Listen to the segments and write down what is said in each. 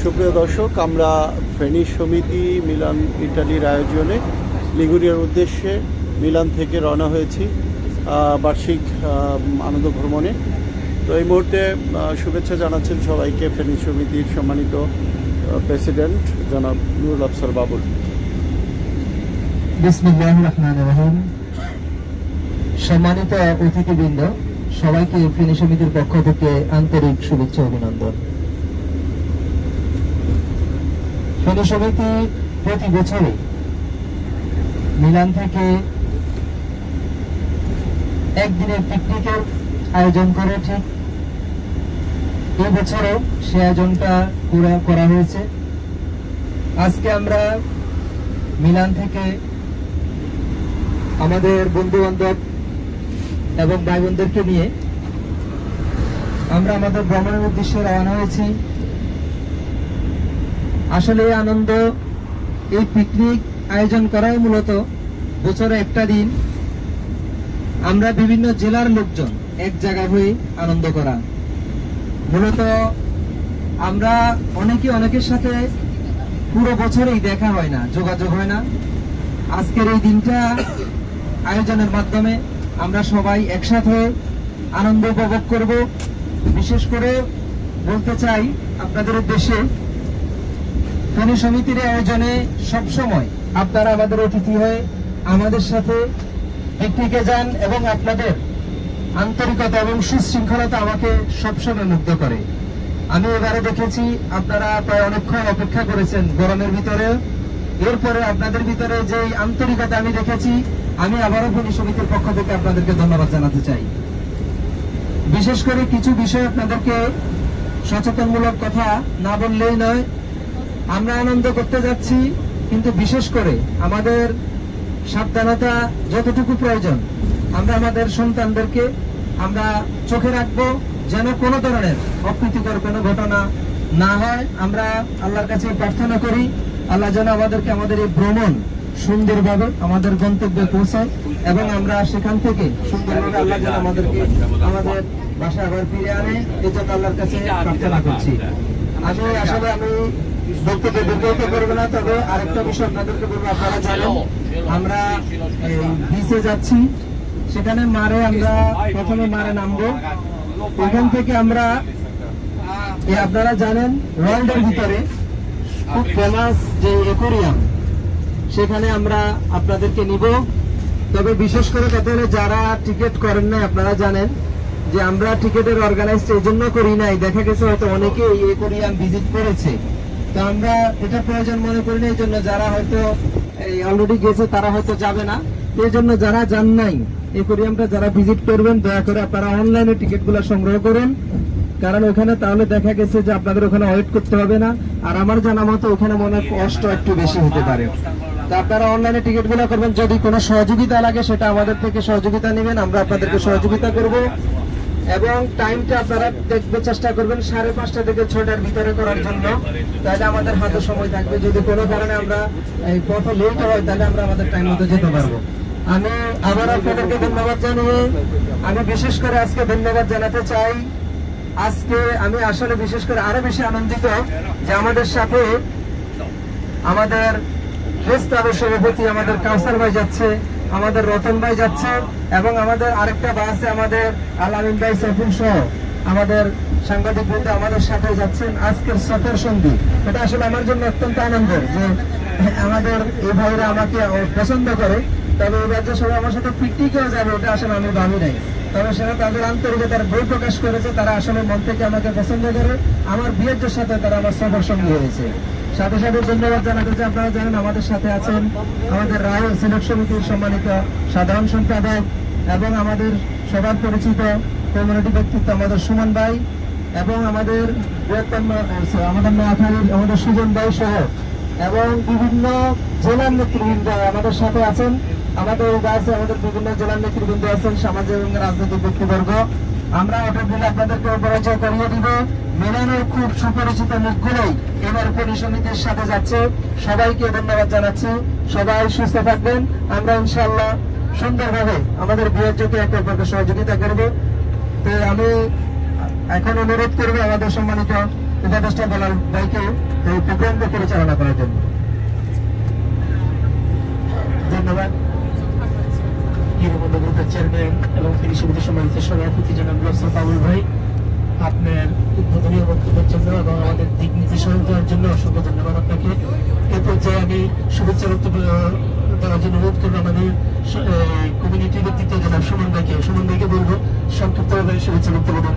সুপ্রিয় দর্শক, আমরা ফেনী সমিতি মিলান ইটালির আয়োজনে লিগুরিয়ার উদ্দেশ্যে মিলান থেকে রওনা হয়েছি বার্ষিক আনন্দ ভ্রমণে। তো এই মুহূর্তে শুভেচ্ছা জানাচ্ছেন সবাইকে ফেনী সমিতির সম্মানিত প্রেসিডেন্ট জনাব নুরুল আফসার বাবুল। বিসমিল্লাহির রহমানির রহিম। সম্মানিত অতিথিবৃন্দ, সবাইকে ফেনী সমিতির পক্ষ থেকে আন্তরিক শুভেচ্ছা অভিনন্দন। ফেনী সমিতি প্রতি বছরই মিলান থেকে একদিনের পিকনিকের আয়োজন করে, ঠিক এই বছরও সে আয়োজনটা করা হয়েছে। আজকে আমরা মিলান থেকে আমাদের বন্ধু বান্ধব এবং ভাই বোনদেরকে নিয়ে আমরা আমাদের ভ্রমণের উদ্দেশ্যে রওনা হয়েছি। আসলে এই আনন্দ, এই পিকনিক আয়োজন করাই মূলত বছরে একটা দিন আমরা বিভিন্ন জেলার লোকজন এক জায়গায় হয়ে আনন্দ করা। মূলত আমরা অনেকের সাথে পুরো বছরেই দেখা হয় না, যোগাযোগ হয় না। আজকের এই দিনটা আয়োজনের মাধ্যমে আমরা সবাই একসাথে আনন্দ উপভোগ করব। বিশেষ করে বলতে চাই আপনাদের উদ্দেশ্যে, ফেনী সমিতির আয়োজনে সবসময় আপনারা আমাদের অতিথি হয়ে আমাদের সাথে পিকনিকে যান এবং আপনাদের আন্তরিকতা এবং সুশৃঙ্খলতা আমাকে সবসময় মুগ্ধ করে। আমি এবারে দেখেছি আপনারা প্রায় অনেকক্ষণ অপেক্ষা করেছেন গরমের ভিতরে। এরপরে আপনাদের ভিতরে যে আন্তরিকতা আমি দেখেছি, আমি আবারও ফেনী সমিতির পক্ষ থেকে আপনাদেরকে ধন্যবাদ জানাতে চাই। বিশেষ করে কিছু বিষয় আপনাদেরকে সচেতনমূলক কথা না বললেই নয়। আমরা আনন্দ করতে যাচ্ছি, কিন্তু বিশেষ করে আমাদের সাবধানতা যতটুকু প্রয়োজন আমরা আমাদের সন্তানদেরকে আমরা চোখে রাখবো, যেন কোনো ধরনের অপ্রীতিকর কোনো ঘটনা না হয়। আমরা আল্লাহর কাছে প্রার্থনা করি আল্লাহ যেন আমাদেরকে আমাদের এই ভ্রমণ সুন্দরভাবে আমাদের গন্তব্যে পৌঁছায় এবং আমরা সেখান থেকে সুন্দরভাবে আল্লাহ যেন আমাদেরকে আমাদের বাসায় আবার ফিরে আনে, এই জন্য আল্লাহর কাছে প্রার্থনা করছি। আমি বক্তব্য দীর্ঘায়িত করবো না, তবে আরেকটা বিষয় আপনাদেরকে বলবো। আপনারা জানেন আমরা বিচে যাচ্ছি, সেখানে আমরা প্রথমে মারে নামবো। এখান থেকে আমরা আপনারা জানেন ওয়ার্ল্ডের ভিতরে খুব ফেমাস যে অ্যাকোয়ারিয়াম, সেখানে আমরা আপনাদেরকে নিব। তবে বিশেষ করে কথা হলো, যারা টিকিট করেন নাই, আপনারা জানেন যে আমরা টিকিটের অর্গানাইজ এই জন্য করি নাই, দেখা গেছে হয়তো অনেকে এই অ্যাকোয়ারিয়াম ভিজিট করেছে, তো আমরা এটা প্রয়োজন মনে করি না। এই জন্য যারা হয়তো অলরেডি গেছে তারা হয়তো যাবে না। এই জন্য যারা যান নাই অ্যাকোয়ারিয়ামটা যারা ভিজিট করবেন, দয়া করে আপনারা অনলাইনে টিকিট গুলো সংগ্রহ করুন, কারণ ওখানে তাহলে দেখা গেছে যে আপনাদের ওখানে ওয়েট করতে হবে না। আর আমার জানা মতো ওখানে মনে কষ্ট একটু বেশি হতে পারে, তা আপনারা অনলাইনে টিকিট গুলো করবেন। যদি কোনো সহযোগিতা লাগে সেটা আমাদের থেকে সহযোগিতা নেবেন, আমরা আপনাদেরকে সহযোগিতা করব। এবং টাইমটা আপনারা দেখতে চেষ্টা করবেন 5:30 থেকে 6টার ভিতরে করার জন্য, তাহলে আমাদের হাতে সময় থাকবে। যদি কোনো কারণে আমরা এই পথে লেট হয়, তাহলে আমরা আমাদের টাইম মতো যেতে পারবো। আমি আবার আপনাদেরকে ধন্যবাদ জানিয়ে আমি বিশেষ করে আজকে ধন্যবাদ জানাতে চাই। আজকে আমি আসলে বিশেষ করে আরো বেশি আনন্দিত যে আমাদের সাথে আমাদের সভাপতি আমাদের কাউসার ভাই যাচ্ছে, আমাদের রতন ভাই যাচ্ছে, এবং আমাদের আরেকটা বাসে আমাদের আলামিন ভাই, সাইফুল সহ আমাদের সাংবাদিক বন্ধু আমাদের সাথে যাচ্ছেন আজকের সফর সঙ্গী। এটা আসলে আমার জন্য অত্যন্ত আনন্দের যে আমাদের এই ভাইরা আমাকে পছন্দ করে। তবে এবার যে সবাই আমার সাথে পিকনিকেও যাবে, ওটা আসলে আমি ভাবি নাই। তবে সেটা তাদের আন্তরিকতার বই প্রকাশ করেছে, তারা আসলে মন থেকে আমাকে পছন্দ করে। আমার বিয়ের সাথে তারা আমার সফর সঙ্গী হয়েছে। সাথে সাথে ধন্যবাদ জানাতে চাই, আপনারা জানেন আমাদের সাথে আছেন আমাদের রায় সিলেট সমিতির সম্মানিত সাধারণ সম্পাদক এবং আমাদের সবার পরিচিত কমিউনিটি ব্যক্তিত্ব আমাদের সুমন ভাই, এবং আমাদের আমাদের নোয়াখালীর আমাদের সুজন ভাই সহ এবং বিভিন্ন জেলার নেতৃবৃন্দ আমাদের সাথে আছেন। আমাদের কাছে আমাদের বিভিন্ন জেলার নেতৃবৃন্দ আছেন, সামাজিক এবং রাজনৈতিক ব্যক্তিবর্গ। আমরা অটোর দিলে আপনাদেরকে পরিচয় করিয়ে দিব। মিলানের খুব সুপরিচিত মুখগুলোই এবার ফেনী সমিতির সাথে যাচ্ছে। সবাইকে ধন্যবাদ জানাচ্ছি, সবাই সুস্থ থাকবেন। আমরা ইনশাআল্লাহ সুন্দরভাবে আমাদের বিয়ের একে অপরকে সহযোগিতা করব। তো আমি এখন অনুরোধ করবো আমাদের সম্মানিত উপদেষ্টা বেলাল ভাইকে এই প্রোগ্রামকে পরিচালনা করার জন্য ধন্যবাদ। হিরোবন্ধু গ্রুপের চেয়ারম্যান এবং ফেনী সমিতির সম্মানিত সভাপতি জনাব আফসার বাবুল ভাই, আপনার উদ্বোধনী বক্তব্যের জন্য এবং আমাদের দিক নির্দেশনা দেওয়ার জন্য অসংখ্য ধন্যবাদ আপনাকে। এ পর্যায়ে আমি শুভেচ্ছা বক্তব্য দেওয়ার জন্য অনুরোধ করবো আমাদের কমিউনিটির ব্যক্তিত্ব জনাব সুমন ভাইকে। সুমন ভাইকে বলবো সংক্ষিপ্তভাবে শুভেচ্ছা বক্তব্য দেন।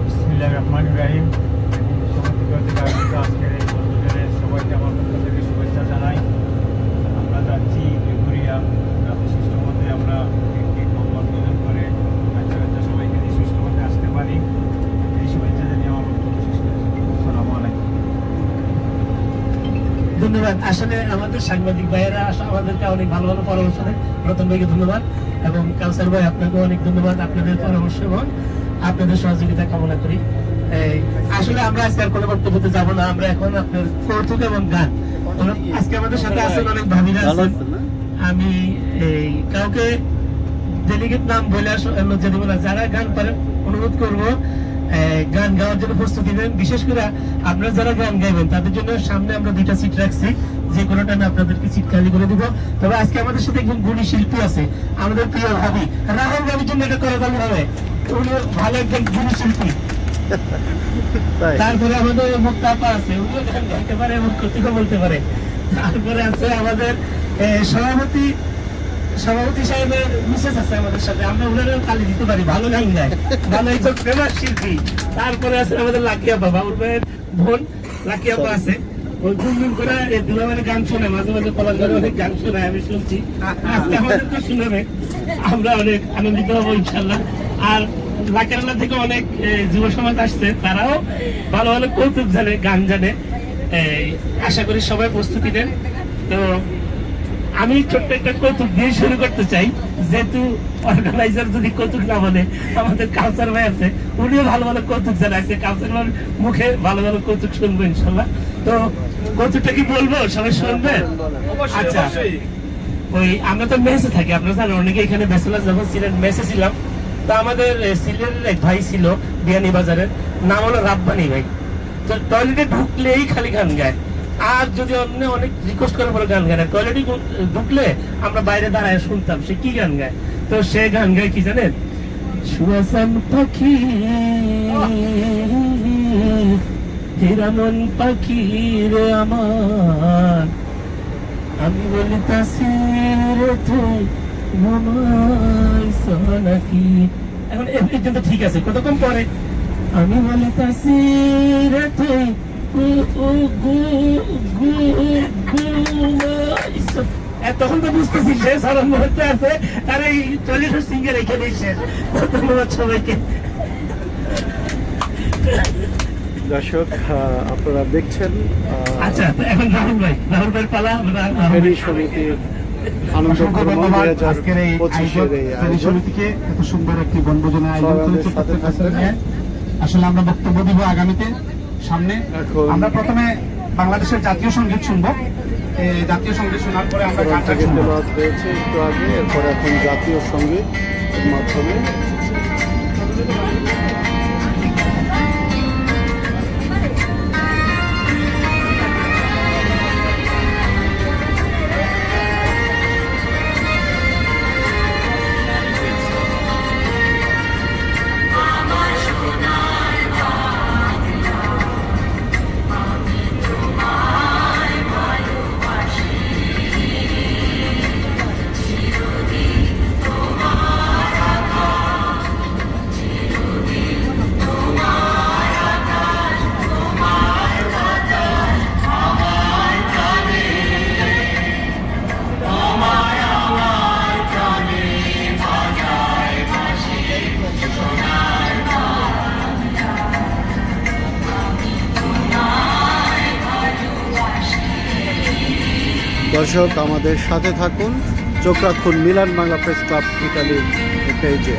বিসমিল্লাহির রহমানির রহিম। আজকের এই বন্ধুদের সবাইকে আমার পক্ষ থেকে শুভেচ্ছা জানাই। আমরা যাচ্ছি লিগুরিয়া রাতে সুষ্ঠু মধ্যে আমরা একটি কম্বল প্রদান করে সবাইকে এই সুষ্ঠু মধ্যে আসতে পারি, এই শুভেচ্ছা জানিয়ে আমার বক্তব্য শেষ করেছি। আসসালামু আলাইকুম। ধন্যবাদ। আসলে আমাদের সাংবাদিক ভাইয়েরা আমাদেরকে অনেক ভালো ভালো পরামর্শ দেয়। রতন ভাইকে ধন্যবাদ এবং কাউসার ভাই আপনাকে অনেক ধন্যবাদ আপনাদের পরামর্শ এবং আপনাদের সহযোগিতা কামনা করি। আসলে আমরা আজকে আর কোনো বক্তব্যতে যাব না, আমরা এখন আপনার কৌতুক এবং গান। আজকে আমাদের সাথে আছেন অনেক ভাবিরা আছেন। আমি কাউকে ডেলিগেট নাম বলে লজ্জা দিব না, যারা গান পারেন অনুরোধ করবো গান গাওয়ার জন্য প্রস্তুতি নেন। বিশেষ করে আপনারা যারা গান গাইবেন তাদের জন্য সামনে আমরা 2টা সিট রাখছি, যে কোনো টাইমে আপনাদেরকে সিট খালি করে দিব। তবে আজকে আমাদের সাথে একজন গুণী শিল্পী আছে, আমাদের প্রিয় ভাবি রাহুল ভাবির জন্য এটা করে দেওয়া হবে। উনি ভালো একজন গুণী শিল্পী। তারপরে আমাদের মুক্তা আপা আছে, উনিও গান গাইতে পারে এবং কর্তৃক বলতে পারে। তারপরে আছে আমাদের সভাপতি সাহেবের মিসেস আছে আমাদের সাথে, আমরা উনারও তালি দিতে পারি, ভালো গান গায়, ভালো একজন ফেমাস শিল্পী। তারপরে আছে আমাদের লাকি আপা, বাবুল ভাইয়ের বোন লাকি আপা আছে, ওই গুনগুন করে দুলাভাইয়ের গান শোনে, মাঝে মাঝে কলার করে অনেক গান শোনায়, আমি শুনছি। আজকে আমাদেরকে শুনাবে, আমরা অনেক আনন্দিত হবো ইনশাল্লাহ। আর লাকেরালা থেকে অনেক যুব সমাজ আসছে, তারাও ভালো ভালো কৌতুক জানে, গান জানে। আশা করি সবাই প্রস্তুতি নেন। তো আমি ছোট্ট একটা কৌতুক দিয়ে শুরু করতে চাই, যেহেতু অর্গানাইজার যদি কৌতুক না বলে, আমাদের কাউসার ভাই আছে, উনিও ভালো ভালো কৌতুক জানাইছে। কাউসার ভাইয়ের মুখে ভালো ভালো কৌতুক শুনবো ইনশাল্লাহ। তো কৌতুকটা কি বলবো, সবাই শুনবেন? আচ্ছা, ওই আমরা তো মেসে থাকি, আপনারা জানেন, অনেকে এখানে ব্যাচেলার যখন ছিলেন মেসে ছিলাম। তা আমাদের সিলেটের এক ভাই ছিল বিয়ানি বাজারের, নাম হলো রাব্বানি ভাই। তো টয়লেটে ঢুকলেই খালি গান গায়, আর যদি অন্য অনেক রিকোয়েস্ট করে পরে গান গায় না। টয়লেটে ঢুকলে আমরা বাইরে দাঁড়ায় শুনতাম সে কি গান গায়। তো সে গান গায় কি জানেন? সুয়াসান পাখি হিরামন পাখি রে আমার, আমি বলি তাসির তুই নাকি। এখন এই পর্যন্ত ঠিক আছে, কতক্ষণ পরে আমি বলি তাসির তুই তখন তো বুঝতেছি শেষ হওয়ার মুহূর্তে আছে, আর এই টয়লেট সিঙ্গার এখানে শেষ। ধন্যবাদ সবাইকে। দর্শক আপনারা দেখছেন, আচ্ছা এখন রাহুল ভাই পালা। ফেনী সমিতির আনন্দ ভ্রমণ 2025 সমিতিকে এত সুন্দর একটি বনভোজনের আয়োজন করেছে। আসলে আমরা বক্তব্য দিব আগামীতে সামনে। আমরা প্রথমে বাংলাদেশের জাতীয় সঙ্গীত শুনবো, জাতীয় সঙ্গীত শোনার পরে আমরা গানটা শুনবো। হয়েছে একটু আগে, এরপর এখন জাতীয় সঙ্গীত মাধ্যমে দর্শক আমাদের সাথে থাকুন, চোখ রাখুন মিলান বাংলা প্রেস ক্লাব ইতালির পেজে।